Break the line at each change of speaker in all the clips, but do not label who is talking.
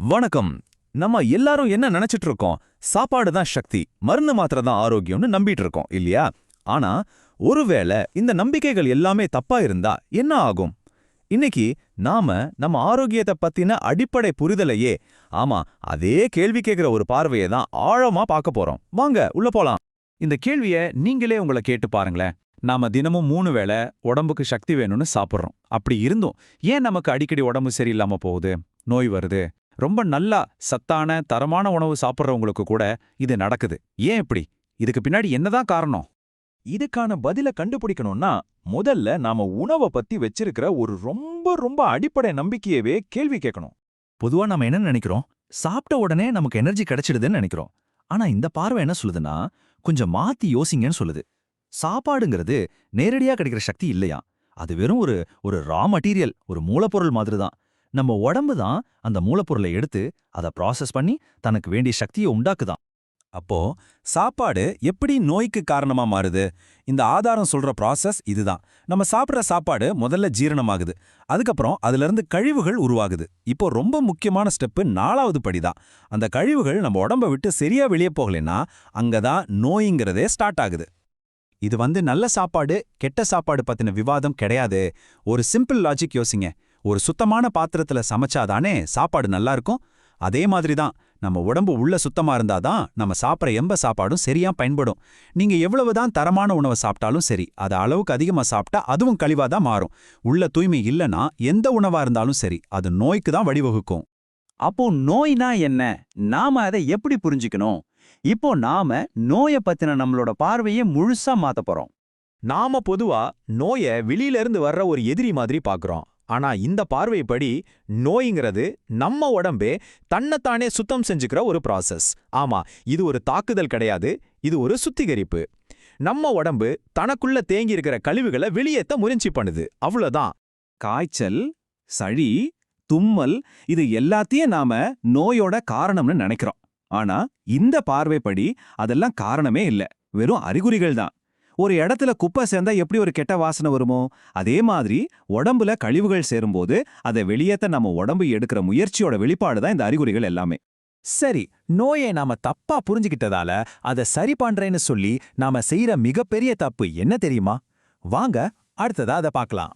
வணக்கம். நம்ம எல்லாரும் என்ன நினைச்சிட்டு இருக்கோம்? சாப்பாடு தான் சக்தி, மருந்து மாத்திரை தான் ஆரோக்கியம்னு நம்பிட்டு இருக்கோம் இல்லையா? ஆனா ஒருவேளை இந்த நம்பிக்கைகள் எல்லாமே தப்பா இருந்தா என்ன ஆகும்? இன்னைக்கு நாம நம்ம ஆரோக்கியத்தை பத்தின அடிப்படை புரிதலையே, ஆமா, அதே கேள்வி கேட்கிற ஒரு பார்வையை தான் ஆழமா பார்க்க போறோம். வாங்க உள்ள போலாம். இந்த கேள்விய நீங்களே உங்களை கேட்டு பாருங்களேன். நாம தினமும் 3 வேளை உடம்புக்கு சக்தி வேணும்னு சாப்பிடுறோம். அப்படி இருந்தும் ஏன் நமக்கு அடிக்கடி உடம்பு சரியில்லாம போகுது, நோய் வருது? ரொம்ப நல்லா சத்தான தரமான உணவு சாப்பிட்றவங்களுக்கு கூட இது நடக்குது. ஏன் இப்படி? இதுக்கு பின்னாடி என்னதான் காரணம்?
இதுக்கான பதில கண்டுபிடிக்கணும்னா முதல்ல நாம உணவை பத்தி வச்சிருக்கிற ஒரு ரொம்ப ரொம்ப அடிப்படை நம்பிக்கையவே கேள்வி கேட்கணும்.
பொதுவா நாம என்ன நினைக்கிறோம்? சாப்பிட்ட உடனே நமக்கு எனர்ஜி கிடைச்சிடுதுன்னு நினைக்கிறோம். ஆனா இந்த பார்வை என்ன சொல்லுதுன்னா, கொஞ்சம் மாத்தி யோசிங்கன்னு சொல்லுது. சாப்பாடுங்கிறது நேரடியா கிடைக்கிற சக்தி இல்லையா? அது வெறும் ஒரு ரா மெட்டீரியல், ஒரு மூலப்பொருள் மாதிரி தான். நம்ம உடம்பு தான் அந்த மூலப்பொருளை எடுத்து அதை ப்ராசஸ் பண்ணி தனக்கு வேண்டிய சக்தியை உண்டாக்குதான்.
அப்போ சாப்பாடு எப்படி நோய்க்கு காரணமா மாறுது? இந்த ஆதாரம் சொல்ற ப்ராசஸ் இதுதான். நம்ம சாப்பிட்ற சாப்பாடு முதல்ல ஜீரணமாகுது, அதுக்கப்புறம் அதுல இருந்து கழிவுகள் உருவாகுது. இப்போ ரொம்ப முக்கியமான ஸ்டெப்பு 4வது படிதான். அந்த கழிவுகள் நம்ம உடம்ப விட்டு சரியா வெளியே போகலைன்னா அங்கதான் நோய்ங்கிறதே ஸ்டார்ட் ஆகுது. இது நல்ல சாப்பாடு கெட்ட சாப்பாடு பத்தின விவாதம் கிடையாது. ஒரு சிம்பிள் லாஜிக் யோசிங்க. ஒரு சுத்தமான பாத்திரத்துல சமைச்சாதானே சாப்பாடு நல்லா இருக்கும்? அதே மாதிரி தான் நம்ம உடம்பு உள்ள சுத்தமா இருந்தாதான் நம்ம சாப்பிட்ற எம்ப சாப்பாடும் சரியா பயன்படும். நீங்க எவ்வளவுதான் தரமான உணவை சாப்பிட்டாலும் சரி, அது அளவுக்கு அதிகமா சாப்பிட்டா அதுவும் கழிவாதான் மாறும். உள்ள தூய்மை இல்லைன்னா எந்த உணவா இருந்தாலும் சரி, அது நோய்க்கு தான் வழிவகுக்கும்.
அப்போ நோய்னா என்ன? நாம அதை எப்படி புரிஞ்சுக்கணும்? இப்போ நாம நோய பத்தின நம்மளோட பார்வையை முழுசா மாத்த போறோம்.
நாம பொதுவா நோயை வெளியில இருந்து வர்ற ஒரு எதிரி மாதிரி பார்க்கறோம். ஆனா இந்த பார்வைப்படி நோய்ங்கிறது நம்ம உடம்பே தன்னைத்தானே சுத்தம் செஞ்சுக்கிற ஒரு ப்ராசஸ். ஆமா, இது ஒரு தாக்குதல் கிடையாது, இது ஒரு சுத்திகரிப்பு. நம்ம உடம்பு தனக்குள்ள தேங்கி இருக்கிற கழிவுகளை வெளியேத்த முயற்சி பண்ணுது, அவ்வளவுதான்.
காய்ச்சல், சளி, தும்மல், இது எல்லாத்தையும் நாம நோயோட காரணம்னு நினைக்கிறோம். ஆனா இந்த பார்வைப்படி அதெல்லாம் காரணமே இல்ல, வெறும் அறிகுறிகள் தான். ஒரு இடத்துல குப்பை சேர்ந்தா எப்படி ஒரு கெட்ட வாசனை வருமோ, அதே மாதிரி உடம்புல கழிவுகள் சேரும்போது அதை வெளியேத்த நம்ம உடம்பு எடுக்கிற முயற்சியோட வெளிப்பாடுதான் இந்த அறிகுறிகள் எல்லாமே.
சரி, நோயை நாம தப்பா புரிஞ்சுக்கிட்டதால அதை சரி பண்றேன்னு சொல்லி நாம செய்யற மிகப்பெரிய தப்பு என்ன தெரியுமா? வாங்க அடுத்ததா அதை பார்க்கலாம்.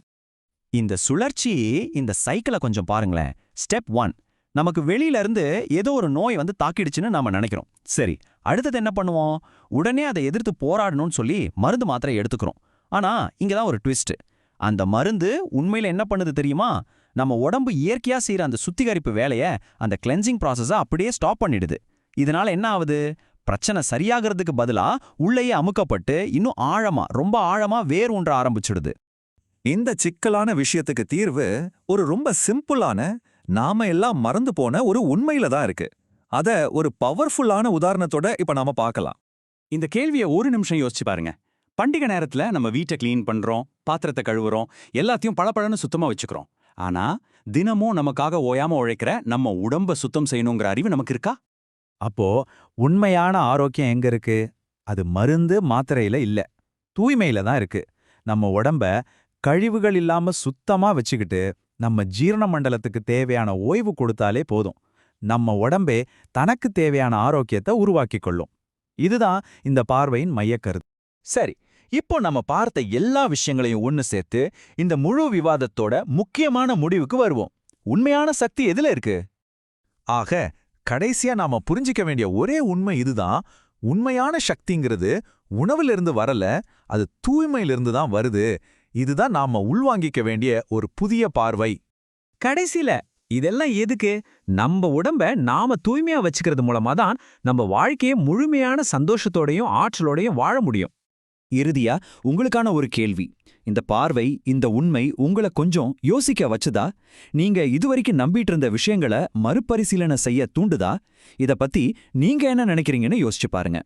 இந்த சுழற்சி, இந்த சைக்கிளை கொஞ்சம் பாருங்களேன். ஸ்டெப் 1, நமக்கு வெளியில இருந்து ஏதோ ஒரு நோய் தாக்கிடுச்சுன்னு நாம நினைக்கிறோம். சரி, அடுத்தது என்ன பண்ணுவோம்? உடனே அதை எதிர்த்து போராடணும்னு சொல்லி மருந்து மாத்திரை எடுத்துக்கிறோம். ஆனா இங்கதான் ஒரு ட்விஸ்ட். அந்த மருந்து உண்மையில என்ன பண்ணுது தெரியுமா? நம்ம உடம்பு இயற்கையா செய்யற அந்த சுத்திகரிப்பு வேலையை, அந்த கிளென்சிங் ப்ராசஸை அப்படியே ஸ்டாப் பண்ணிடுது. இதனால என்ன ஆகுது? பிரச்சனை சரியாகிறதுக்கு பதிலா உள்ளேயே அமுக்கப்பட்டு இன்னும் ஆழமா, ரொம்ப ஆழமா வேர் ஊன்ற ஆரம்பிச்சிடுது.
இந்த சிக்கலான விஷயத்துக்கு தீர்வு ஒரு ரொம்ப சிம்பிளான, நாம எல்லாம் மறந்து போன ஒரு உண்மையில தான் இருக்கு. அத ஒரு பவர்ஃபுல்லான உதாரணத்தோட இப்ப நாம பார்க்கலாம்.
இந்த கேள்வியை ஒரு நிமிஷம் யோசிச்சு பாருங்க. பண்டிகை நேரத்துல நம்ம வீட்டை கிளீன் பண்றோம், பாத்திரத்தை கழுவுறோம், எல்லாத்தையும் பளபளன்னு சுத்தமா வச்சுக்கிறோம். ஆனா தினமும் நமக்காக ஓயாம உழைக்கிற நம்ம உடம்ப சுத்தம் செய்யணுங்கிற அறிவு நமக்கு இருக்கா?
அப்போ உண்மையான ஆரோக்கியம் எங்க இருக்கு? அது மருந்து மாத்திரையில இல்ல, தூய்மையில தான் இருக்கு. நம்ம உடம்ப கழிவுகள் இல்லாம சுத்தமா வச்சுக்கிட்டு நம்ம ஜீரண மண்டலத்துக்கு தேவையான ஓய்வு கொடுத்தாலே போதும். நம்ம உடம்பே தனக்கு தேவையான ஆரோக்கியத்தை உருவாக்கிக் கொள்ளும். இதுதான் இந்த பார்வையின் மையக்கருத்து.
சரி, இப்போ நம்ம பார்த்த எல்லா விஷயங்களையும் ஒன்னு சேர்த்து இந்த முழு விவாதத்தோட முக்கியமான முடிவுக்கு வருவோம். உண்மையான சக்தி எதுல இருக்கு? ஆக கடைசியா நாம புரிஞ்சிக்க வேண்டிய ஒரே உண்மை இதுதான். உண்மையான சக்திங்கிறது உணவிலிருந்து வரல, அது தூய்மையிலிருந்து தான் வருது. இதுதான் நாம உள்வாங்கிக்க வேண்டிய ஒரு புதிய பார்வை.
கடைசியில இதெல்லாம் எதுக்கு? நம்ம உடம்ப நாம தூய்மையா வச்சுக்கிறது மூலமா தான் நம்ம வாழ்க்கையை முழுமையான சந்தோஷத்தோடையும் ஆற்றலோடையும் வாழ முடியும்.
இறுதியா உங்களுக்கான ஒரு கேள்வி. இந்த பார்வை, இந்த உண்மை உங்களை கொஞ்சம் யோசிக்க வச்சுதா? நீங்க இதுவரைக்கும் நம்பிட்டு இருந்த விஷயங்களை மறுபரிசீலனை செய்ய தூண்டுதா? இத பத்தி நீங்க என்ன நினைக்கிறீங்கன்னு யோசிச்சு பாருங்க.